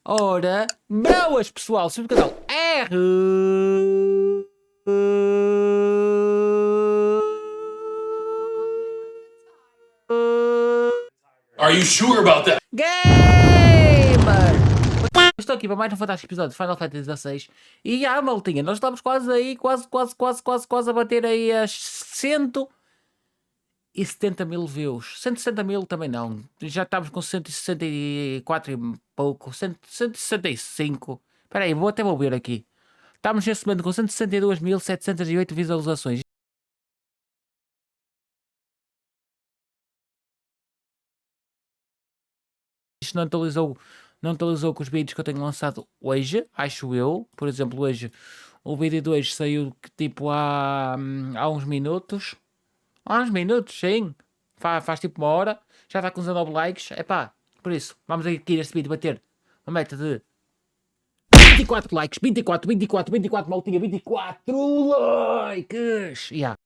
Ora, boas pessoal, sobre o canal R. Are you sure about that? Gamer! Estou aqui para mais um fantástico episódio de Final Fantasy XVI. E maltinha, nós estamos quase aí, quase a bater aí as 170 mil views. 160 mil também não. Já estamos com 164 e pouco. 165. Espera aí, até vou ver aqui. Estamos neste momento com 162.708 visualizações. Isto não atualizou com os vídeos que eu tenho lançado hoje, acho eu. Por exemplo, hoje, o vídeo de hoje saiu tipo há uns minutos. Há uns minutos, sim. Faz tipo uma hora. Já está com 19 likes. Epá, por isso, vamos aqui neste vídeo bater uma meta de 24 likes. 24, maltinha. 24 likes. Yeah.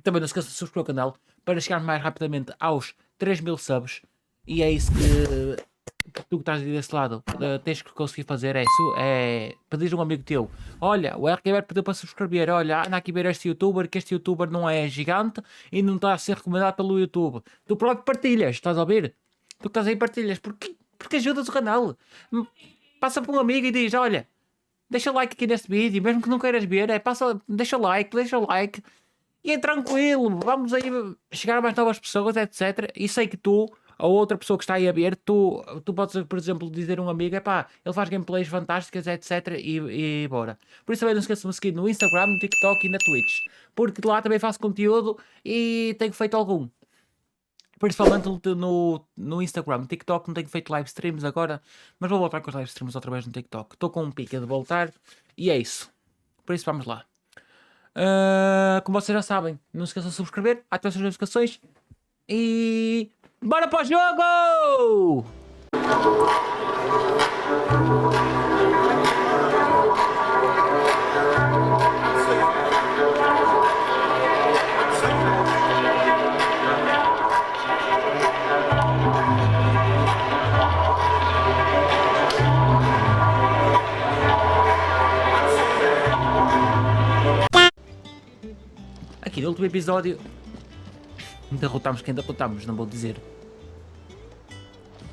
Também não se esqueça de subscrever o canal para chegar mais rapidamente aos 3.000 subs. E é isso que tu que estás desse lado tens que conseguir fazer. É pedir a um amigo teu: olha, o RQB pediu para subscrever. Olha, anda aqui ver este youtuber, que este youtuber não é gigante e não está a ser recomendado pelo YouTube. Tu próprio partilhas, estás a ouvir? Tu que estás aí partilhas. Porque ajudas o canal. Passa por um amigo e diz: olha, deixa like aqui neste vídeo, mesmo que não queiras ver, deixa like. E é tranquilo, vamos aí chegar a mais novas pessoas, etc. E sei que tu, ou outra pessoa que está aí a ver, tu podes, por exemplo, dizer a um amigo: epá, ele faz gameplays fantásticas, etc. E bora. Por isso também não esqueçam de me seguir no Instagram, no TikTok e na Twitch. Porque lá também faço conteúdo e tenho feito algum. Principalmente no Instagram. No TikTok não tenho feito live streams agora, mas vou voltar com os live streams outra vez no TikTok. Estou com um pique de voltar e é isso. Por isso vamos lá. Como vocês já sabem, não se esqueçam de subscrever, ativar as notificações e bora para o jogo! Aqui no último episódio derrotámos quem derrotámos, não vou dizer.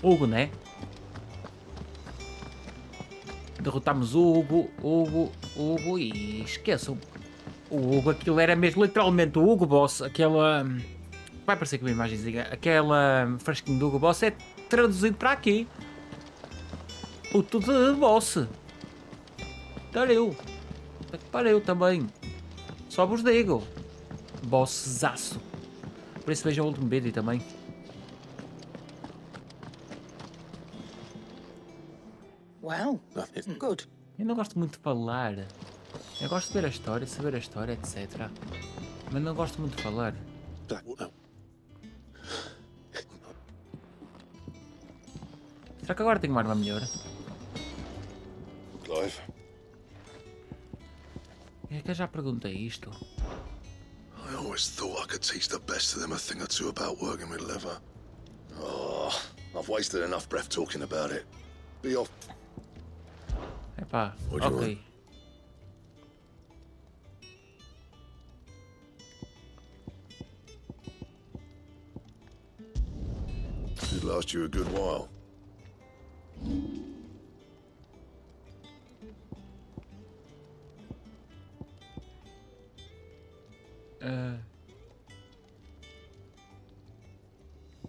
Hugo, né? Derrotámos o Hugo e esqueçam. O Hugo, aquilo era mesmo literalmente o Hugo Boss, aquela... Vai parecer que uma imagenzinha. Aquela frasquinho do Hugo Boss é traduzido para aqui. O tudo de boss. Pareu também. Só vos digo. Bossaço. Por isso vejam o último vídeo também. Well, good. Eu não gosto muito de falar. Eu gosto de ver a história, saber a história, etc. Mas não gosto muito de falar. Será que agora tenho uma arma melhor? Clive. É que eu já perguntei isto. I always thought I could teach the best of them a thing or two about working with leather. Oh, I've wasted enough breath talking about it. Be off. Epá, What do you ok. Should last you a good while.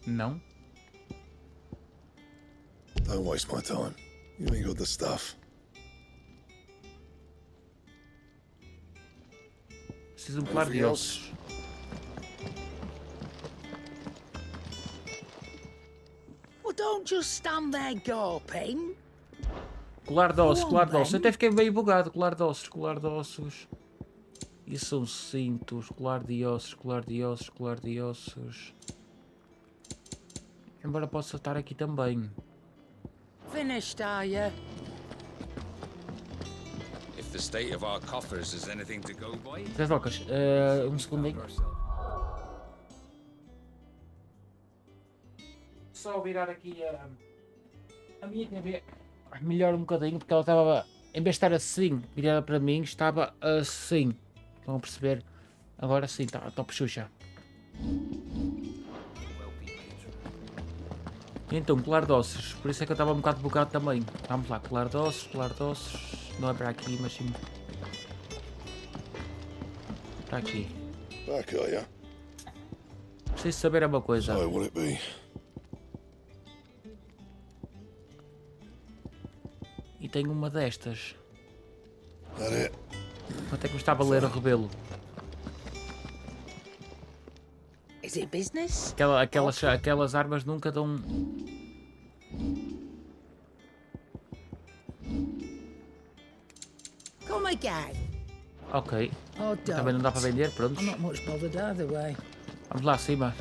Não? Don't waste my time. You ain't got the stuff. Preciso de um colar de Anything ossos. Well, don't just stand there gawping. Colar de ossos. Bem. Eu até fiquei meio bugado. Colar de ossos. Isso são cintos. Colar de ossos. Embora possa estar aqui também. Finished, are you? If the state of our coffers is anything to go by, Zezocas, um segundinho. só virar aqui a minha TV melhor um bocadinho, porque ela estava, em vez de estar assim, virada para mim, estava assim. Estão a perceber? Agora sim, está top xuxa. Então, colar de ossos, por isso é que eu estava um bocado bugado também. Vamos lá, colar de ossos, não é para aqui, mas sim para aqui. Back, are ya? Preciso saber uma coisa. So, will it be? E tenho uma destas. That it? Quanto é que me estava a ler o rebelo? Is it business? Aquelas armas nunca dão... Come again. Ok. Oh, Também não dá para vender, pronto. I'm not much bothered either way. Vamos lá acima.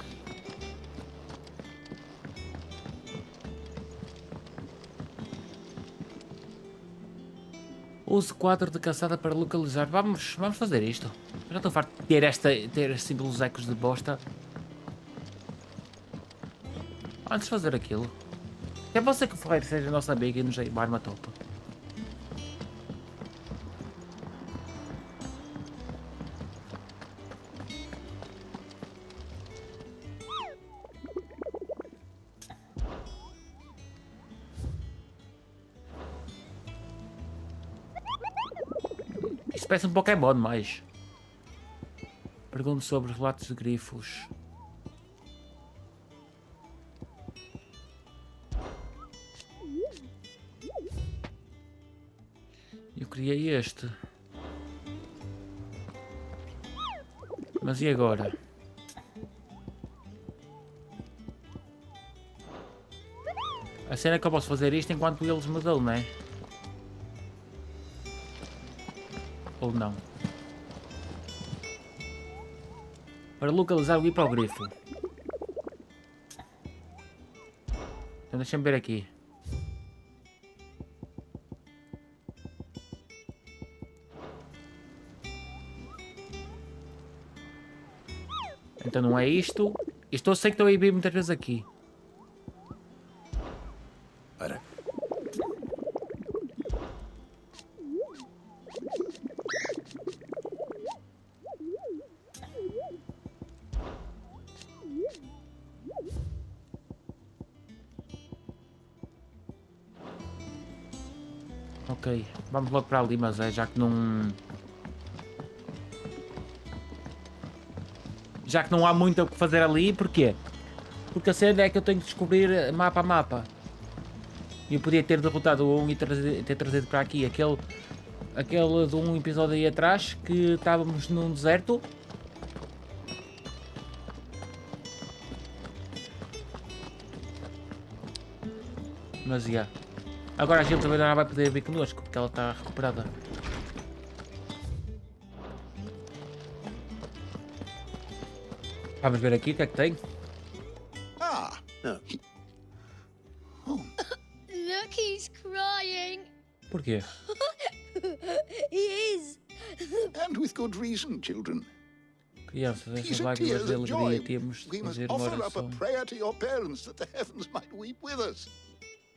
Use quadro de caçada para localizar. Vamos fazer isto. Eu já estou farto de ter estes símbolos ecos de bosta. Antes de fazer aquilo. É você que o Ferreiro seja nosso amigo e nos dê uma arma top. Isso parece um Pokémon mais. Pergunto sobre os relatos de grifos. Eu criei este. Mas e agora? A cena é que eu posso fazer isto enquanto eles me dão, não é? Ou não? Para localizar o hipogrifo. Então deixa-me ver aqui. Então não é isto. Isto eu sei que estou a vir muitas vezes aqui. Ora. Ok, vamos logo para ali, mas é já que não... Já que não há muito o que fazer ali, porquê? Porque a cena é que eu tenho que descobrir mapa a mapa. E eu podia ter derrotado um e ter trazido para aqui aquele de um episódio aí atrás, que estávamos num deserto. Mas já. Agora a gente também não vai poder vir connosco, porque ela está recuperada. Vamos ver aqui o que é que tem. Ah, no. Look, he's crying. Porquê? He is. And with good reason, children. Crianças, Peace estas and lágrimas tears de of alegria joy. temos de We must fazer uma offer up a oração. prayer to your parents that the heavens might weep with us.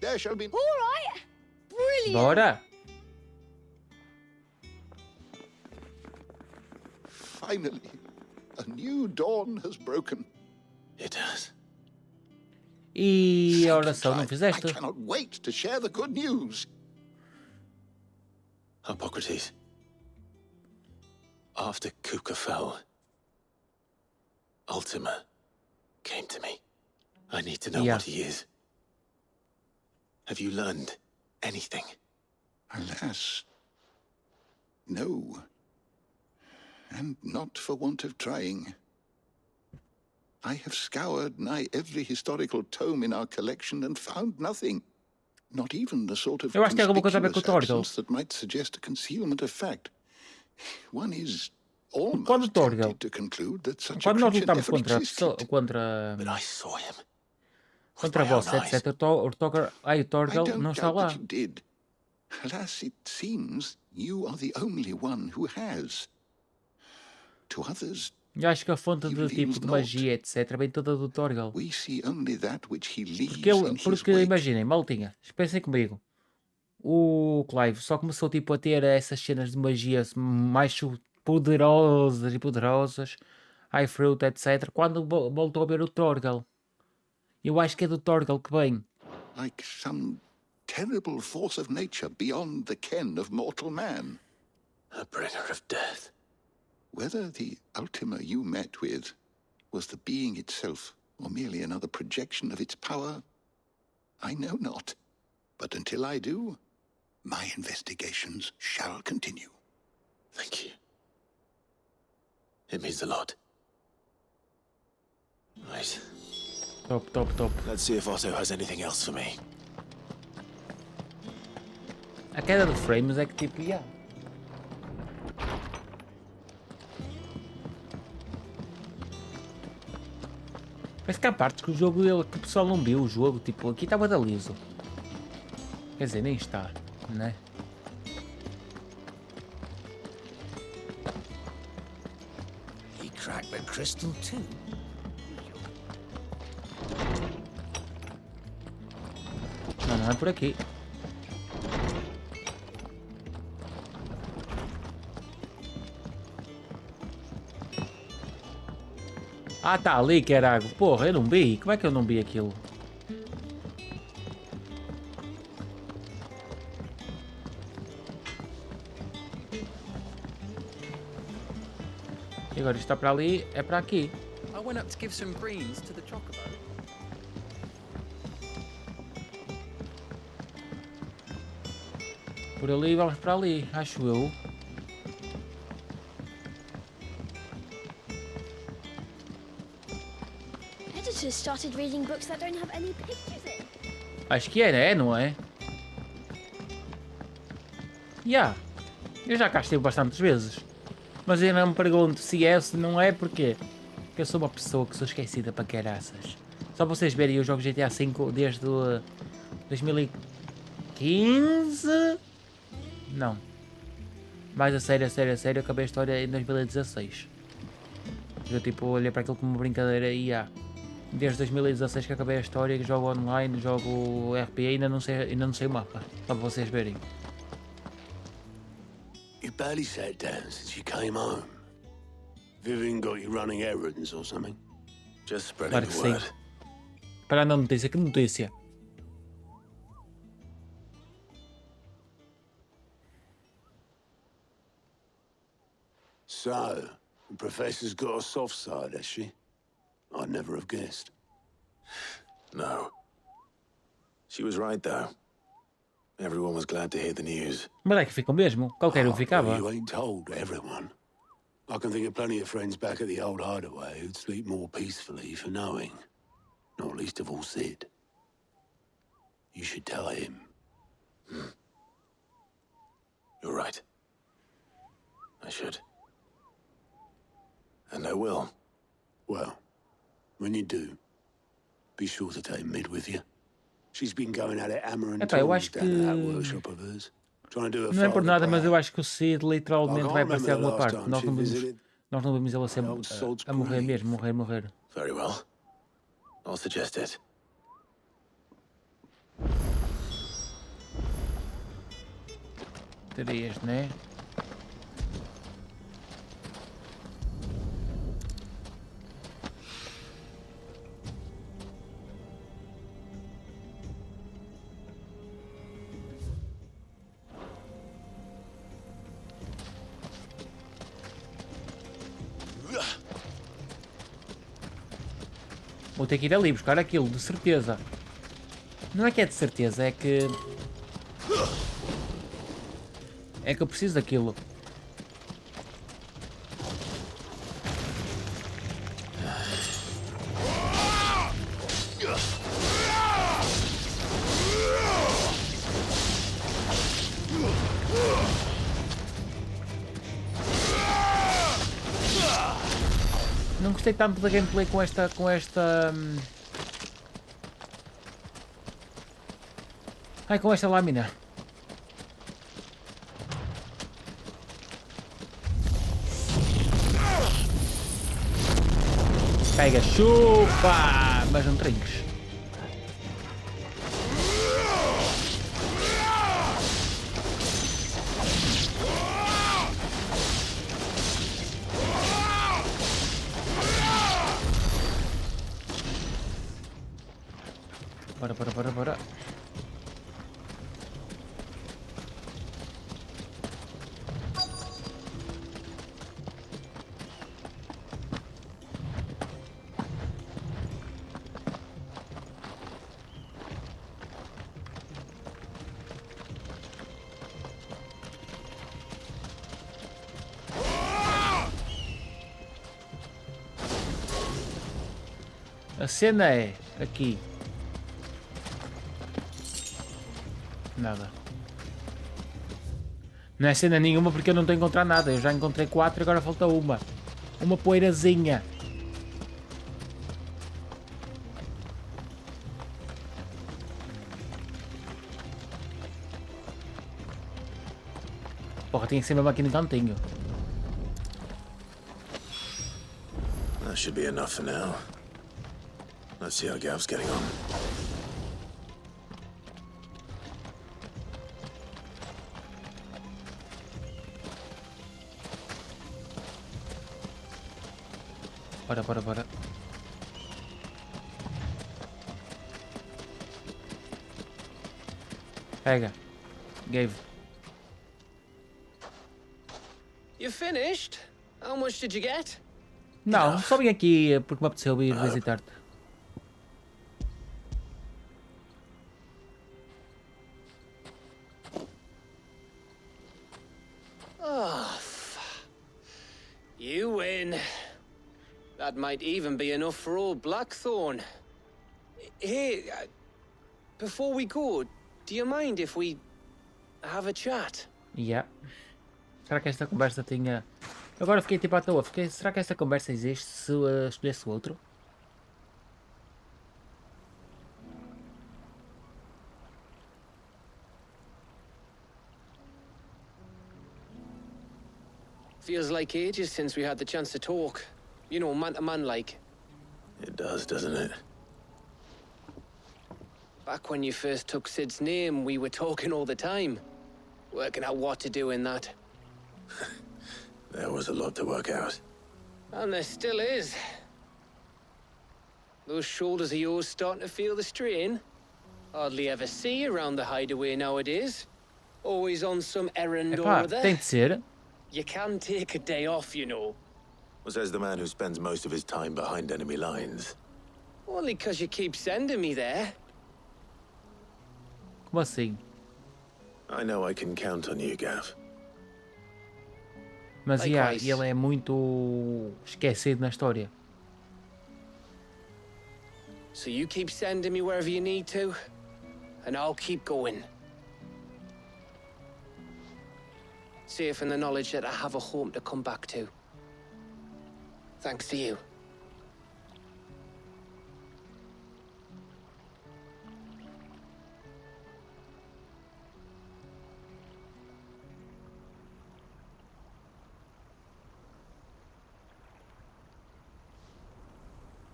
There shall be... All right. Brilliant. Bora! Finally, a new dawn has broken. It has. E a oração não I fizeste? cannot wait to share the good news. Hippocrates, after Kuka fell, Ultima came to me. I need to know Yeah. what he is. Have you learned anything? Alas, no. And not for want of trying. I have scoured nigh every historical tome in our collection and found nothing. Not even the sort of Eu acho que tem alguma coisa a ver com o conspicuous Torgal. absence that might suggest a concealment of fact. One is Quando almost Torgal? tempted to conclude that such a Quando nós creature lutamos never contra existed. But I saw him. With my own você, eyes. etc. O I Torgal don't não está doubt lá. that you did. Alas, it seems you are the only one who has. To others, Eu acho que a fonte de tipo de magia, etc, vem toda do Torgal. We see only that which he leaves in his Porque wake. imaginem, maltinha, pensem comigo. O Clive só começou tipo a ter essas cenas de magia mais poderosas e poderosas, High Fruit, etc, quando voltou a ver o Torgal. Eu acho que é do Torgal que vem. Like some terrible force of nature beyond the ken of mortal man. A bringer of death. Whether the Ultima you met with was the being itself, or merely another projection of its power, I know not. But until I do, my investigations shall continue. Thank you. It means a lot. Right. Top. Let's see if Otto has anything else for me. A queda de frames é que tipo, yeah. Parece que há partes que o jogo dele, que o pessoal não viu o jogo, tipo, aqui estava da liso. Quer dizer, nem está, né? He cracked the crystal too. Não é por aqui. Ah, tá ali, carago. Porra, eu não vi. Como é que eu não vi aquilo? E agora isto está para ali, é para aqui. I went up to give some greens to the chocobo. Por ali, vamos para ali, acho eu. Editors started reading books that don't have any pictures in. Acho que é, né? Não é? Já. Eu já cá estive bastantes vezes. Mas eu não me pergunto se é ou se não é, porquê? Porque eu sou uma pessoa que sou esquecida para caraças. Só para vocês verem, eu jogo GTA V desde 2015? Não. Mais a sério, eu acabei a história em 2016. Eu tipo olhei para aquilo como uma brincadeira e desde 2016 que acabei a história, jogo online, jogo RP, ainda não sei o mapa. Só para vocês verem. You barely sat down since you came home. Vivian got you running errands or something? Just spreading Claro que the sim. word. Para a notícia, que notícia? So, the professor's got a soft side, has she? I'd never have guessed. No. She was right, though. Everyone was glad to hear the news. Mas é que ficam mesmo. Qualquer um Oh, ficava. you ain't told everyone. I can think of plenty of friends back at the old hideaway who'd sleep more peacefully for knowing. Not least of all Sid. You should tell him. You're right. I should. And I will. Well, when you do, be sure to take Mid with you. She's been going at it hammer and Epá, eu tongs acho down at that que- workshop of hers. Trying to do a Não é por father nada, mas proud. eu acho que o Sid literalmente vai aparecer em alguma parte. Nós não vimos ele a Old salt's a morrer grave. mesmo, morrer. Very well. I'll suggest it. Terias, né? Vou ter que ir ali buscar aquilo, de certeza. Não é que é de certeza, é que... É que eu preciso daquilo. Não gostei tanto da gameplay com esta... Ai, com esta lâmina. Pega, chupa! Mas não trinques. Bora. A cena é aqui. Nada. Não é cena nenhuma porque eu não estou a encontrar nada. Eu já encontrei 4 e agora falta uma. Uma poeirazinha. Porra, tinha que ser mesmo aqui no cantinho. That should be enough for now. Let's see how Gav's getting on. Bora. Pega. Gave. You finished? How much did you get? Não, só vim aqui porque me apeteceu ir visitar-te. You win. That might even be enough for old Blackthorn. Hey, before we go, do you mind if we have a chat? Yeah. Será que esta conversa tinha... Agora fiquei tipo à toa. Será que esta conversa existe se escolhesse o outro? Feels like ages since we had the chance to talk. You know, man to man like. It does, doesn't it? Back when you first took Sid's name, we were talking all the time. Working out what to do in that. There was a lot to work out. And there still is. Those shoulders of yours starting to feel the strain. Hardly ever see you around the hideaway nowadays. Always on some errand or Epá, other. tem de ser. You can take a day off, you know. Says the man who spends most of his time behind enemy lines. Only 'cause you keep sending me there. Como assim? I know I can count on you, Gav. Mas yeah, Likewise. ele é muito esquecido na história. So you keep sending me wherever you need to, and I'll keep going. Safe in the knowledge that I have a home to come back to. Thanks to you.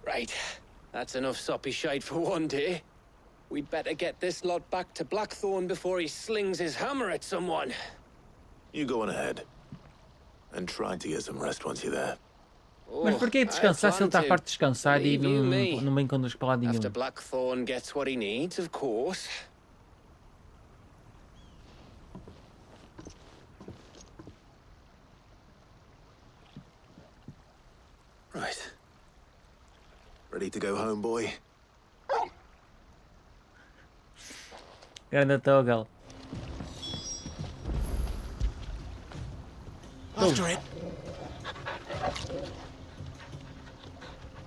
Right. That's enough soppy shite for one day. We'd better get this lot back to Blackthorn before he slings his hammer at someone. You go on ahead. And try to get some rest once you're there. Mas porquê descansar se ele está farto de descansar e não me encontras para lado nenhum? After Blackthorn gets what he needs, of course. Right. Ready to go home, boy? Grande Toggle. After it.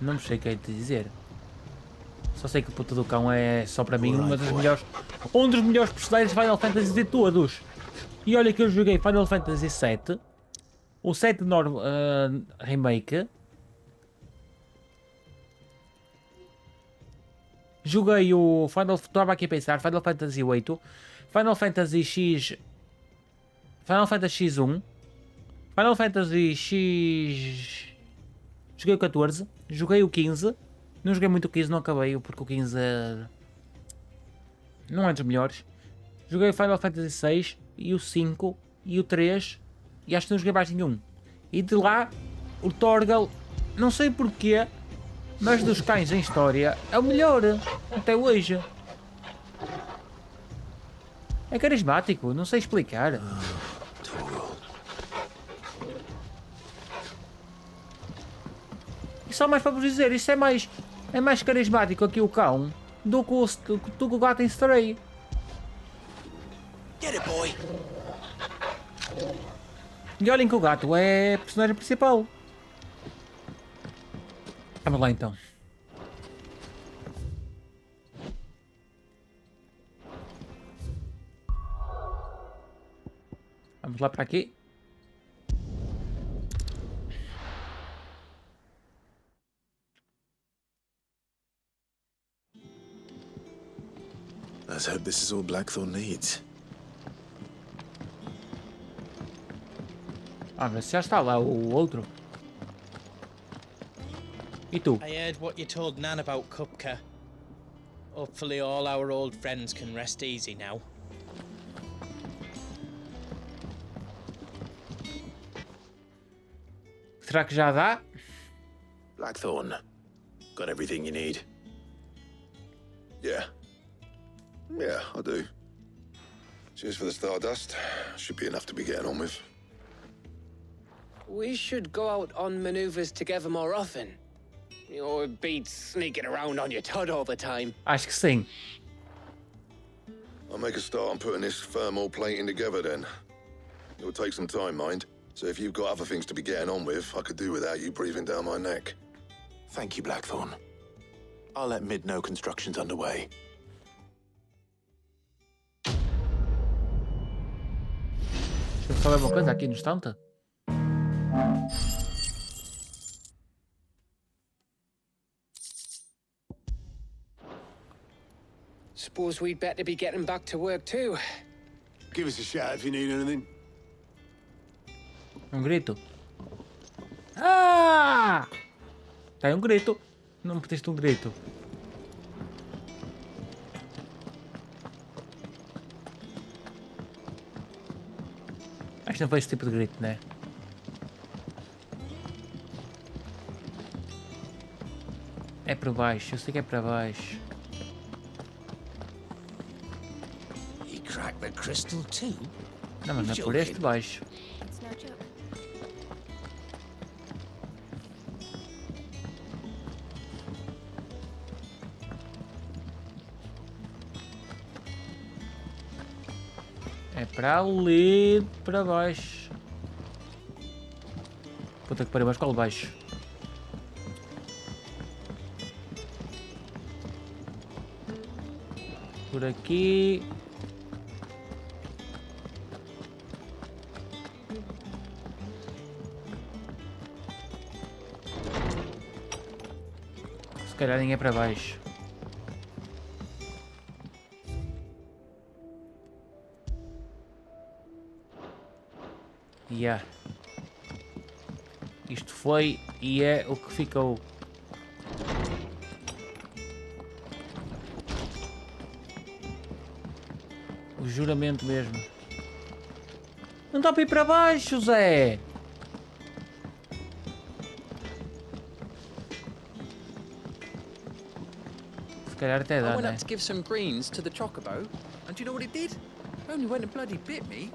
Não sei o que é te dizer. Só sei que o puto do cão é só para mim um dos melhores personagens de Final Fantasy de todos. E olha que eu joguei Final Fantasy VII, o 7 Remake. Joguei o estava aqui a pensar, Final Fantasy VIII, Final Fantasy X, Final Fantasy X1, Final Fantasy Joguei o 14, joguei o 15. Não joguei muito o 15, não acabei, porque o 15 não é dos melhores. Joguei o Final Fantasy XVI e o 5 e o 3 e acho que não joguei mais nenhum. E de lá, o Torgal, não sei porquê, mas dos cães em história é o melhor até hoje. É carismático, não sei explicar. E só mais para vos dizer, isso é mais carismático aqui o cão do que o gato em Stray. Get it, boy. E olhem que o gato é a personagem principal. Vamos lá então. Vamos lá para aqui. Let's hope this is all Blackthorn needs. Mas já está lá o outro. E tu? I heard what you told Nan about Kupka. Hopefully all our old friends can rest easy now. Será que já dá? Blackthorn, got everything you need? Yeah. Yeah, I do. Cheers for the stardust. Should be enough to be getting on with. We should go out on maneuvers together more often. Or beat sneaking around on your Todd all the time. Acho que sim. I'll make a start on putting this thermal plating together then. It'll take some time, mind. So if you've got other things to be getting on with, I could do without you breathing down my neck. Thank you, Blackthorn. I'll let Mid know construction's underway. Deixa eu só ver uma coisa aqui no instante. Suppose we'd better be getting back to work too. Give us a shout if you need anything. Um grito. Ah! Tem um grito. Não pediste um grito. Acho que não foi esse tipo de grito, né? É para baixo, eu sei que é para baixo. He cracked the crystal too? Não, mas não é por este baixo. It's no joke. É para ali, para baixo. Puta que pariu, mas qual baixo? Por aqui. Se calhar ninguém é para baixo. Yeah. Isto foi e é o que ficou. O juramento mesmo. Não dá para ir para baixo, Zé! Se calhar até I dá, went né? up to give some greens to the chocobo, and do you know what it did? Only went and bloody bit me.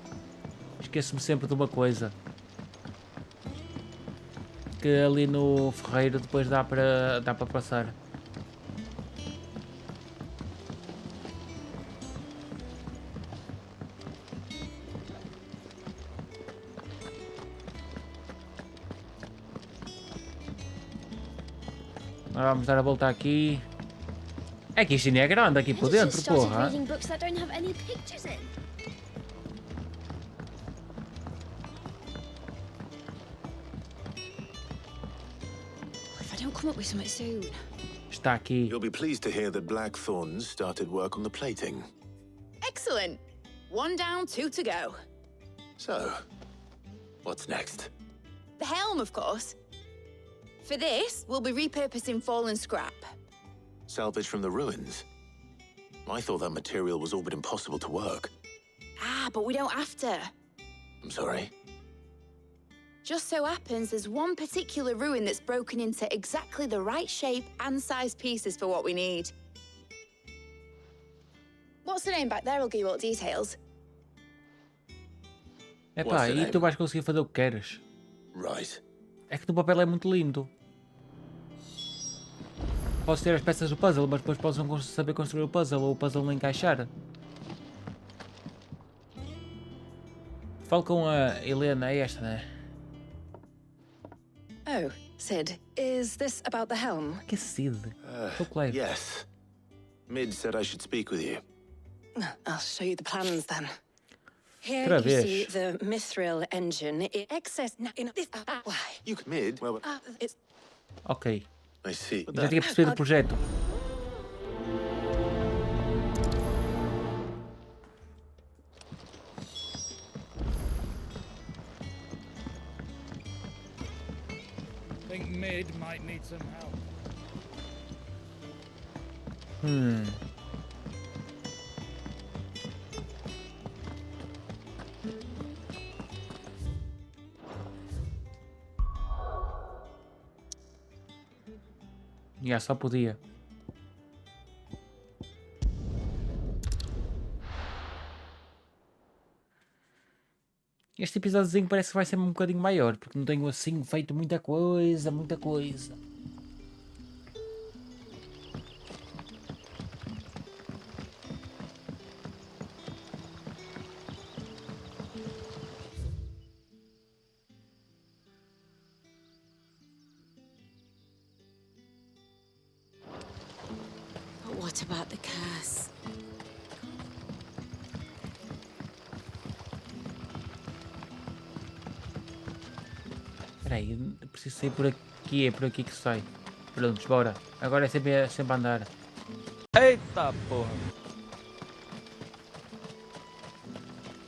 Esqueço-me sempre de uma coisa. Que ali no ferreiro depois dá para passar. Agora vamos dar a volta aqui. É que isto ainda é grande aqui por I just dentro, started porra. reading books that don't have any pictures in. If I don't come up with something soon. Está aqui. You'll be pleased to hear that Blackthorn's started work on the plating. Excellent. 1 down, 2 to go. So, what's next? The helm, of course. For this, we'll be repurposing fallen scrap. Salvage from the ruins? I thought that material was all but impossible to work. Ah, but we don't have to. I'm sorry. Just so happens there's one particular ruin that's broken into exactly the right shape and size pieces for what we need. What's the name back there? I'll give you all the details. Epá, e tu vais conseguir fazer o que queres. Right. É que no papel é muito lindo. Posso ter as peças do puzzle, mas depois posso não saber construir o puzzle ou o puzzle não encaixar. Falo com a Helena, é esta, né? Oh, Sid, is this about the helm? Que Sid? Yes. Mid said I should speak with you. I'll show you the plans then. Here Outra you vez. see the mithril engine. It excess in this. Why? You Mid? Well, It's Ok. I see. Já tinha percebido o projeto. Think Mid might need some help. Já só podia. Este episódiozinho parece que vai ser um bocadinho maior, porque não tenho assim feito muita coisa, muita coisa. But what about the curse? Espera aí, eu preciso sair por aqui, é por aqui que sai. Prontos, bora. Agora é sempre a andar. Eita porra!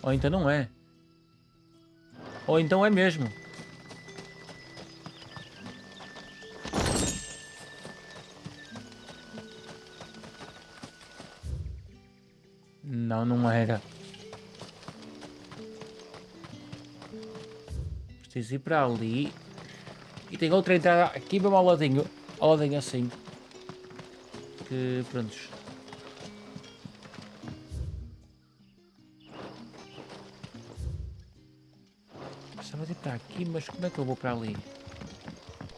Ou então não é. Ou então é mesmo. Não, não era. Preciso ir para ali. E tem outra entrada aqui mesmo ao ladinho assim. Que prontos. Precisava de ir para aqui, mas como é que eu vou para ali?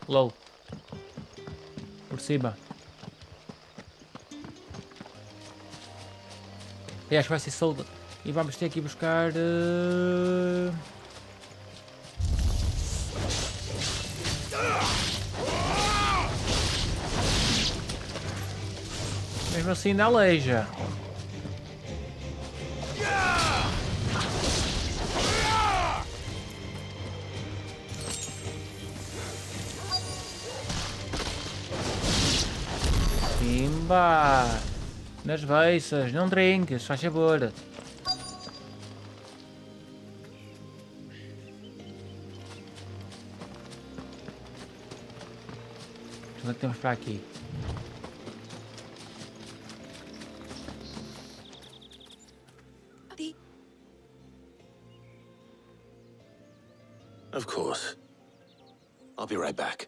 LOL. Por cima. E acho que vai ser solda. E vamos ter que ir buscar... Mesmo assim na aleija. Pimba! Nas beiças, não drinques, faz favor. O que temos para aqui? Of course. I'll be right back.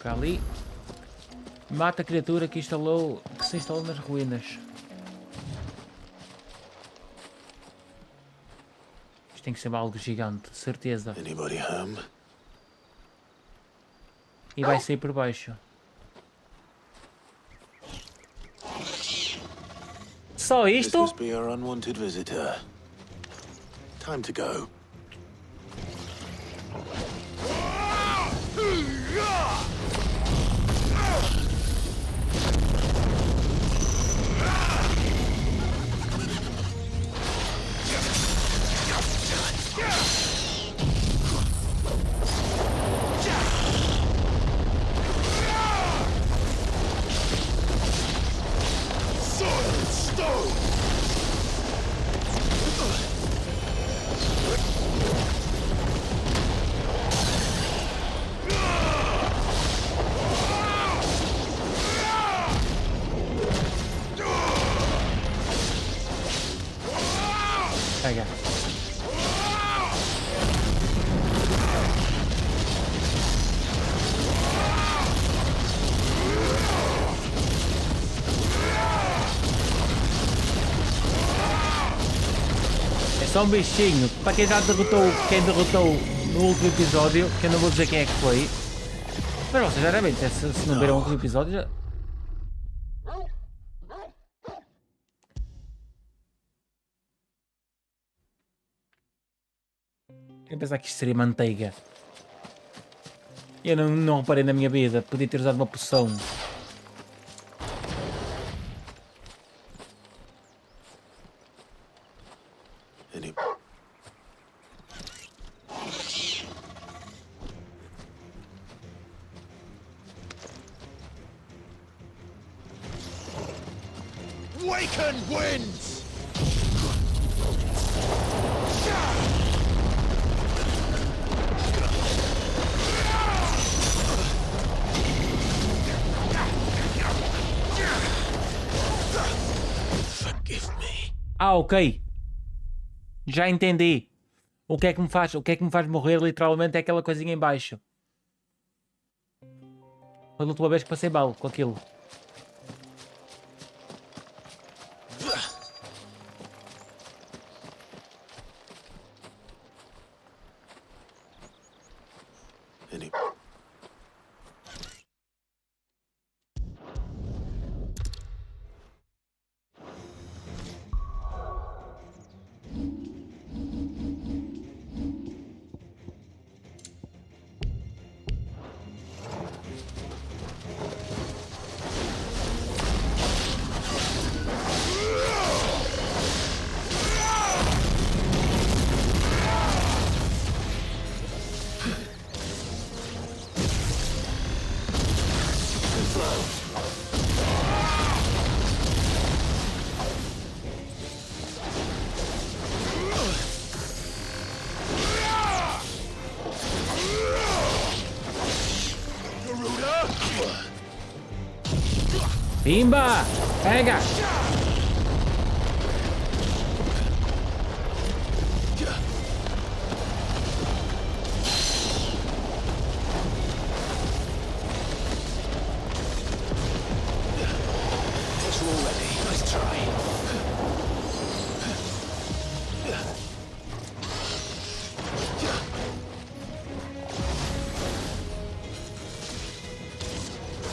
Para ali. Mata a criatura que se instalou nas ruínas. Isto tem que ser algo gigante, de certeza. Anybody home? E vai sair por baixo. Só This isto? must be our unwanted visitor. Time to go. Pega. É só um bichinho. Para quem já derrotou, no último episódio, que eu não vou dizer quem é que foi. Mas vocês já devem ter, se não viram o último episódio, já... Queria pensar que isto seria manteiga. Eu não reparei na minha vida. Podia ter usado uma poção. Waken winds! Forgive me. Ah, ok. Já entendi. O que é que me faz morrer literalmente é aquela coisinha em baixo. Foi a última vez que passei mal com aquilo. Pimba! Pega!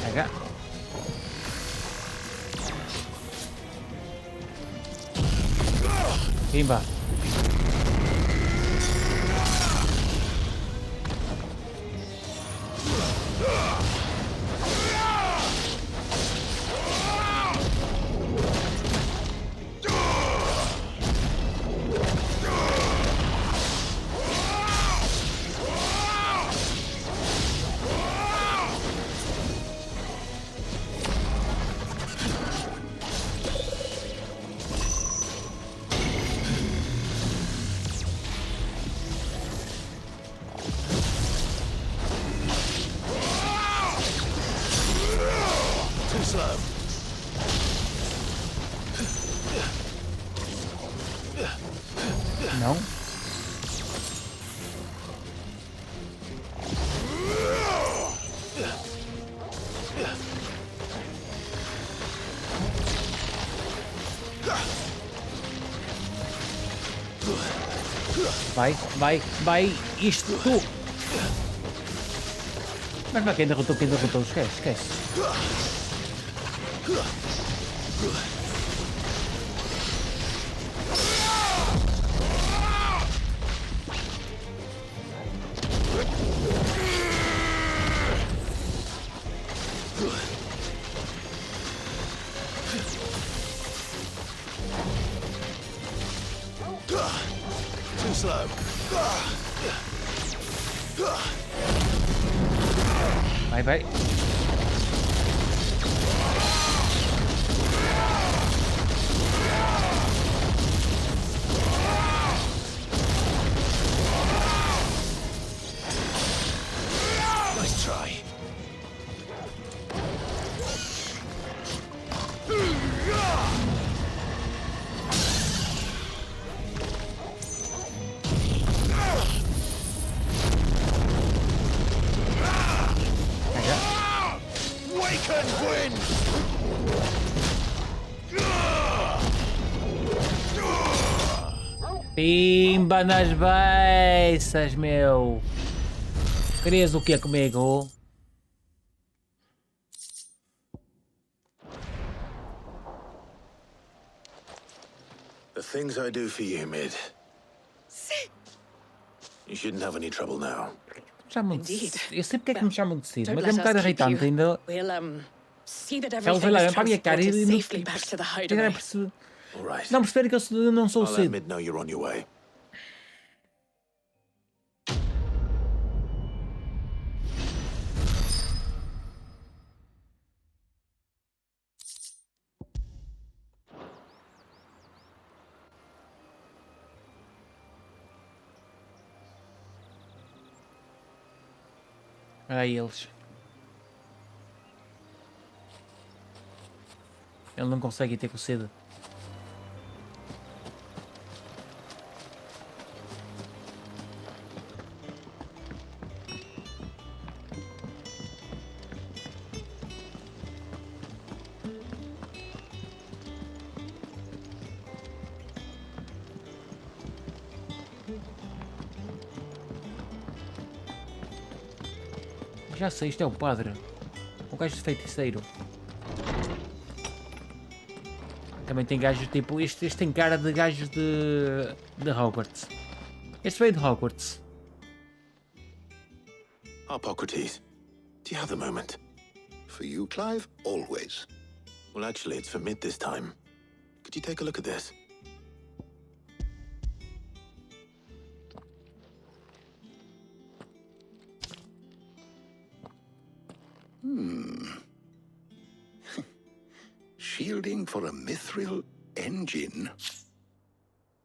Pega! Pimba! Não. Vai, isto, tu! Mas não é quem derrotou, esquece. Vai. Nice try. Awaken, wind! Pimba nas beiças, meu. Querias o que comigo? The things I do for you, Mid. You shouldn't have any trouble now. Eu sei porque é que me chamam de Cid, mas é um bocado irritante ainda. See that Eles olharem everything is para a minha cara e transported não safely back to the chegarem a hideaway. perceber. All right. Não perceberem que eu não sou o I'll let Cid. Mid know you're on your way. Aí eles. Ele não consegue ir ter com o Cid. Já sei, isto é o padre. O gajo de feiticeiro. Também tem gajos tipo... Este tem cara de gajos de Hogwarts. Este veio de Hogwarts. Hippocrates, do you have the moment? For you, Clive, always. Well, actually, it's for Mid this time. Could you take a look at this? Shielding for a mithril engine.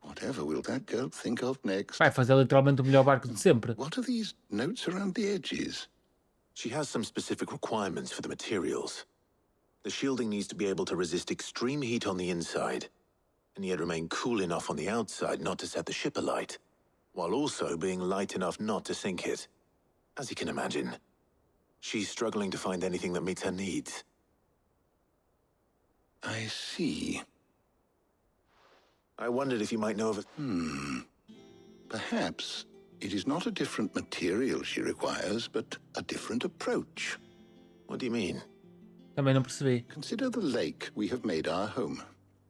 Whatever will that girl think of next? Vai fazer literalmente o melhor barco de sempre. What are these notes around the edges? She has some specific requirements for the materials. The shielding needs to be able to resist extreme heat on the inside, and yet remain cool enough on the outside not to set the ship alight, while also being light enough not to sink it. As you can imagine, she's struggling to find anything that meets her needs. I see. I wondered if you might know of a... Perhaps it is not a different material she requires, but a different approach. What do you mean? Também não percebi. Consider the lake we have made our home.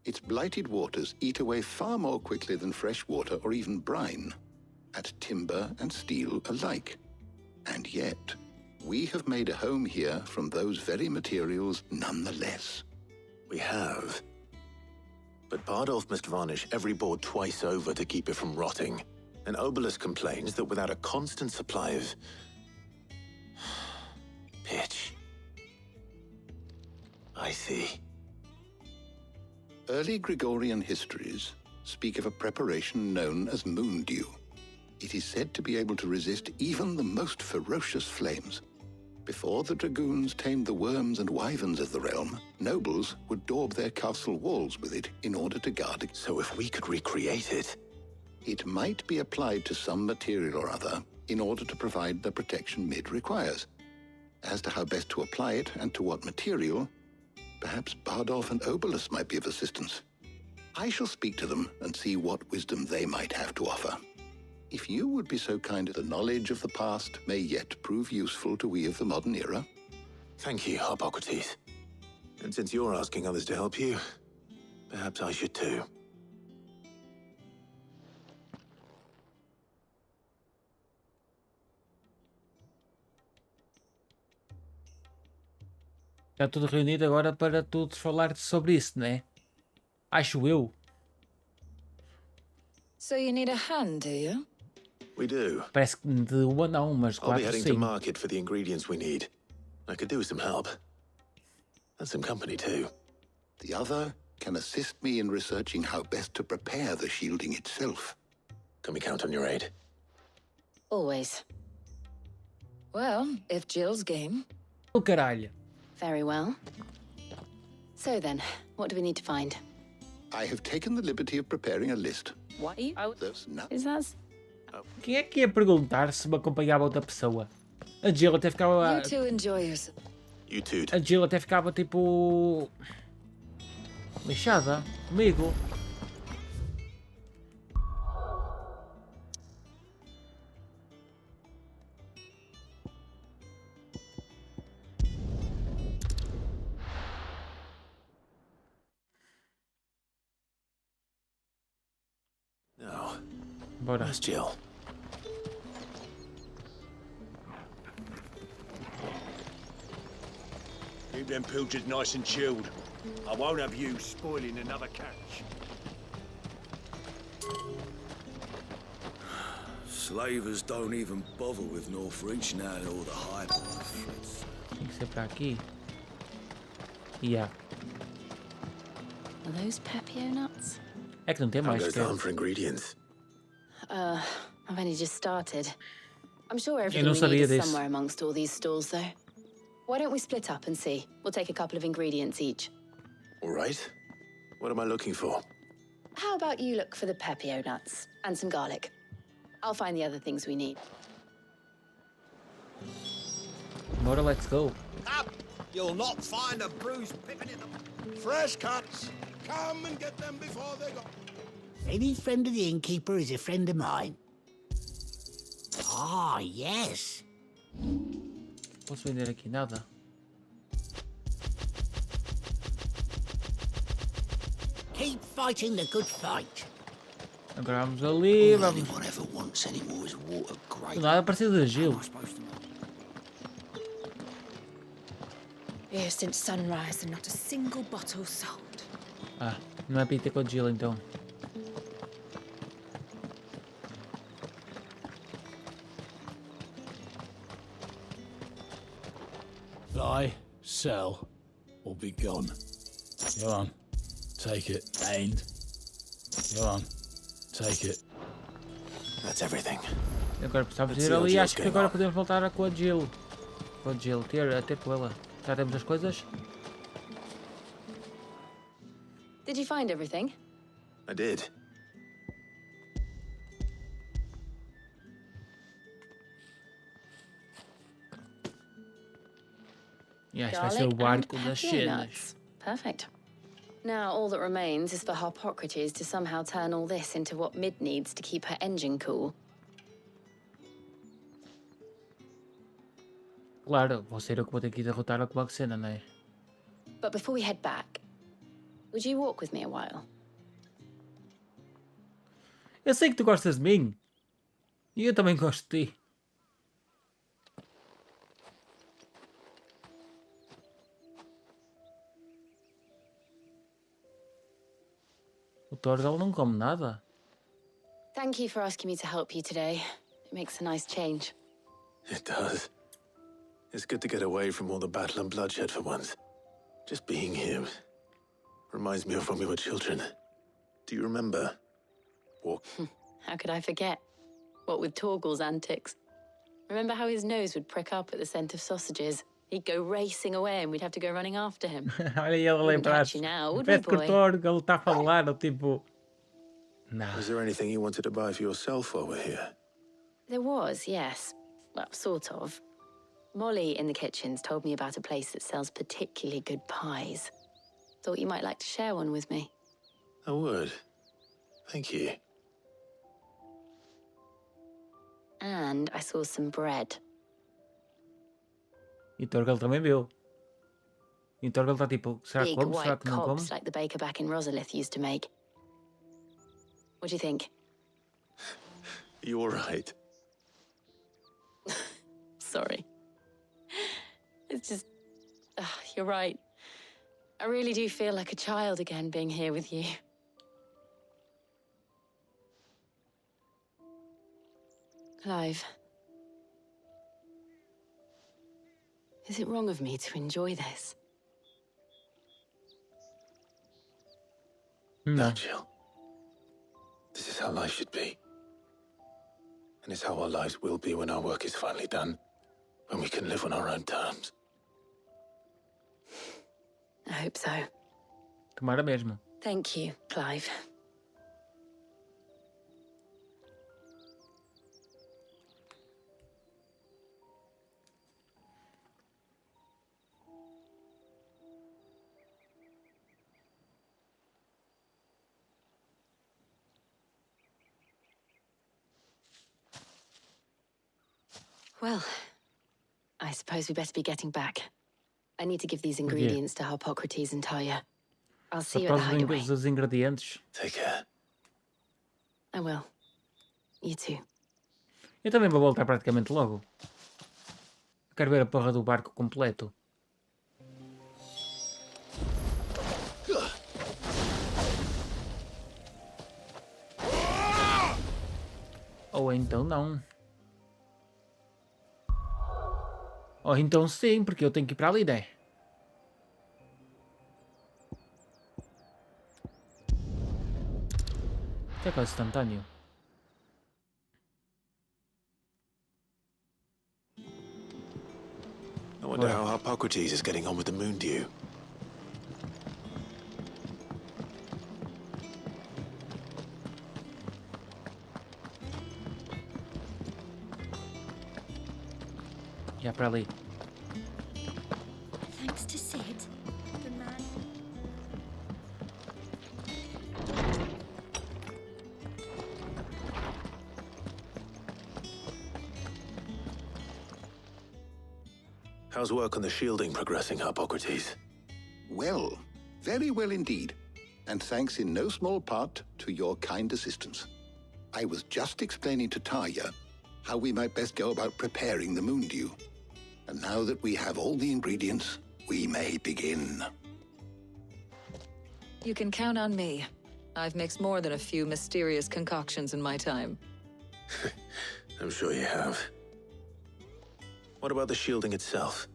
Its blighted waters eat away far more quickly than fresh water or even brine, at timber and steel alike. And yet, we have made a home here from those very materials nonetheless. We have. But Bardolph must varnish every board twice over to keep it from rotting. And Obelus complains that without a constant supply of... pitch. I see. Early Gregorian histories speak of a preparation known as moon dew. It is said to be able to resist even the most ferocious flames. Before the dragoons tamed the worms and wyverns of the realm, nobles would daub their castle walls with it in order to guard it. So if we could recreate it... It might be applied to some material or other in order to provide the protection Mid requires. As to how best to apply it and to what material, perhaps Bardolph and Obelus might be of assistance. I shall speak to them and see what wisdom they might have to offer. If you would be so kind, the knowledge of the past may yet prove useful to we of the modern era. Thank you, Hippocrates. And since you're asking others to help you, perhaps I should too. Está tudo reunido agora para todos falar sobre isso, né? Acho eu. So you need a hand, do you? We do. Parece que de uma não, mas I'll be quatro heading sim. to market for the ingredients we need. I could do with some help. And some company too. The other can assist me in researching how best to prepare the shielding itself. Can we count on your aid? Always. Well, if Jill's game. O caralho. Very well. So then, what do we need to find? I have taken the liberty of preparing a list. What? There's no... Is that... Quem é que ia perguntar se me acompanhava outra pessoa? A Jill até ficava... You two enjoy yourself. You too. A Jill até ficava tipo... lixada comigo. Now, Bora. where's Jill? Keep them pilchards nice and chilled. I won't have you spoiling another catch. Slavers don't even bother with Northreach now that all the high threats. Tem que ser pra aqui. Yeah. Are those Pepio nuts? É que não tem How mais goes que... the hunt for ingredients? I've only just started. I'm sure Eu everything não we need sabia is disso. somewhere amongst all these stalls, though. Why don't we split up and see? We'll take a couple of ingredients each. All right. What am I looking for? How about you look for the Pepio nuts and some garlic? I'll find the other things we need. Bora, let's go. Up! You'll not find a bruised pippin in the... Fresh cuts! Come and get them before they go. Any friend of the innkeeper is a friend of mine. Ah, yes. Posso vender aqui nada? Keep fighting the good fight. Agora vamos ali, All vamos... anyone ever wants anymore is water great. Do nada parecido da Jill. Here since sunrise and not a single bottle sold. Ah, não é Peter com a Jill então. Buy, sell, or be gone. Go on. Take it. And. Go on. Take it. That's everything. Agora precisamos Let's ir see how ali. Jill's Acho que getting agora on. podemos voltar com a Jill. Com a Jill, ter com ela. Já temos as coisas? Did you find everything? I did. E acho que vai ser o barco and das Pepio cenas. nuts. Perfect. Now all that remains is for Harpocrates to somehow turn all this into what Mid needs to keep her engine cool. Claro, vou ser eu que vou ter que ir derrotar a Cobaxena, não é? But before we head back, would you walk with me a while? Eu sei que tu gostas de mim. E eu também gosto de ti. O Torgal não come nada. Thank you for asking me to help you today. It makes a nice change. It does. It's good to get away from all the battle and bloodshed for once. Just being here reminds me of when we were children. Do you remember? Walk. How could I forget? What with Torgal's antics. Remember how his nose would prick up at the scent of sausages? He'd go racing away and we'd have to go running after him. Olha ele a Wouldn't catch lembrar-se. you now, would we, Parece que o boy? Torgal está a falar, ou tipo... Não. Was there anything you wanted to buy for yourself while we're here? There was, yes. Well, sort of. Molly in the kitchens told me about a place that sells particularly good pies. Thought you might like to share one with me. I would. Thank you. And I saw some bread. E o Torgal também viu. E o Torgal está tipo, será que Big come? Será white que não come? cobs like the baker back in Rosalith used to make. What do you think? You all right? Sorry. It's just... you're right. I really do feel like a child again being here with you. Clive. Is it wrong of me to enjoy this? No, Jill. This is how life should be. And it's how our lives will be when our work is finally done. When we can live on our own terms. I hope so. Tomara mesmo. Thank you, Clive. Well, I suppose we better be getting back. I need to give these ingredients to Hippocrates and Talia. I'll see you at the hideaway. Os ingredientes. Take care. I will. You too. Eu também vou voltar praticamente logo. Quero ver a porra do barco completo. Ou então não. Ou então sim, porque eu tenho que ir para ali, né? Que é quase instantâneo. I wonder how Hippocrates is getting on with the moon dew. Já para ali. Thanks to Sid, the man. How's work on the shielding progressing, Hippocrates? Well, very well indeed. And thanks in no small part to your kind assistance. I was just explaining to Talia how we might best go about preparing the moon dew. And now that we have all the ingredients, we may begin. You can count on me. I've mixed more than a few mysterious concoctions in my time. I'm sure you have. What about the shielding itself?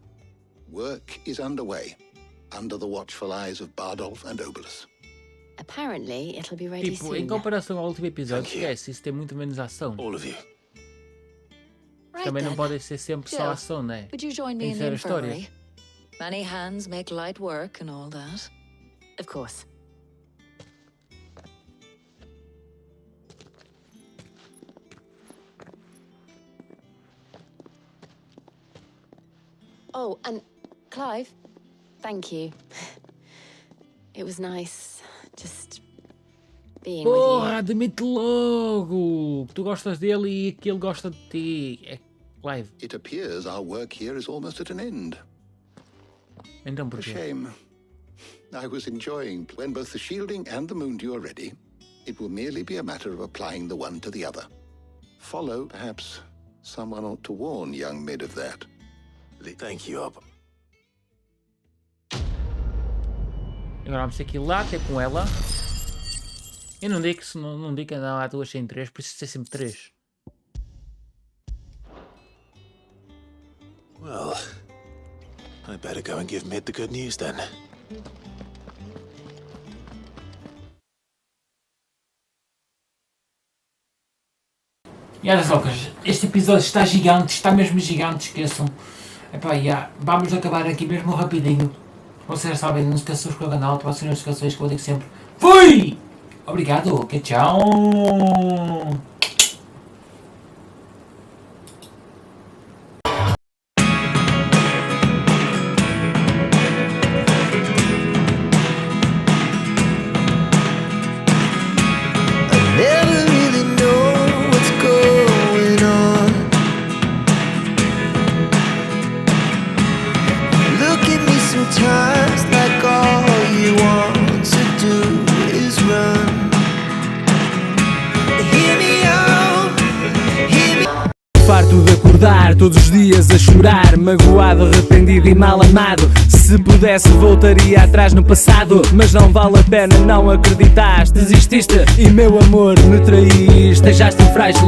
Work is underway, under the watchful eyes of Bardolph and Obolus. Apparently, it'll be ready Tipo, soon. em comparação ao último episódio, esquece, isso tem muito menos ação. All of you. Também não pode ser sempre só ação, né? Would you join me Tem in que the ser a história. infirmary? Many hands make light work and all that. Of course. Oh, and Clive, thank you. It was nice just being with you. Porra, admite logo que tu gostas dele e que ele gosta de ti. É Clive. It appears our work here is almost at an end. Então A porquê? shame. I was enjoying when both the shielding and the moon dew are ready. It will merely be a matter of applying the one to the other. Follow, perhaps, someone ought to warn young Mid of that. Thank you, Up. Agora vamos ter que ir lá ter com ela. Eu não digo que não digo que não há duas sem três, preciso ser sempre três. Well, I better go and give Mid the good news then. E olha só, este episódio está gigante, está mesmo gigante, esqueçam. Epá, vamos acabar aqui mesmo rapidinho. Vocês sabem, não se esqueçam do canal, ativem as notificações que eu digo sempre. Fui! Obrigado, que tchau! Farto de acordar todos os dias a chorar, magoado, arrependido e mal amado. Se pudesse voltaria atrás no passado, mas não vale a pena, não acreditaste, desististe e meu amor me traíste, deixaste frágil.